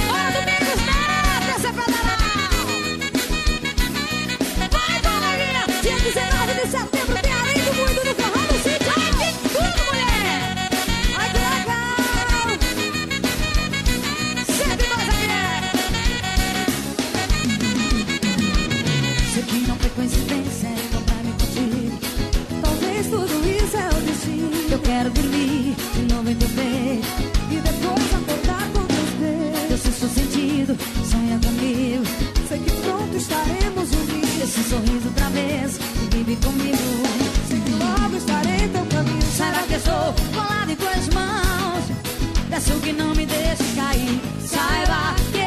Bora, Domingos, nada, essa é federal. Vai, coleguinha. Dia 19 de setembro tem além do muito no forró do sítio. Ai, tem tudo, mulher. Ai, que legal. Sempre nós aqui. Sei que não foi coincidência encontrar-me contigo. Talvez tudo isso é o destino. Eu quero dormir de novo em teu peito e depois acordar com teus beijos. Eu sexto sentido, sonha comigo. Sei que pronto estaremos unidos. Esse sorriso outra vez e vive comigo. Sei que logo estarei em teu caminho. Saiba que estou colado em tuas mãos. Peço que não me deixe cair. Saiba que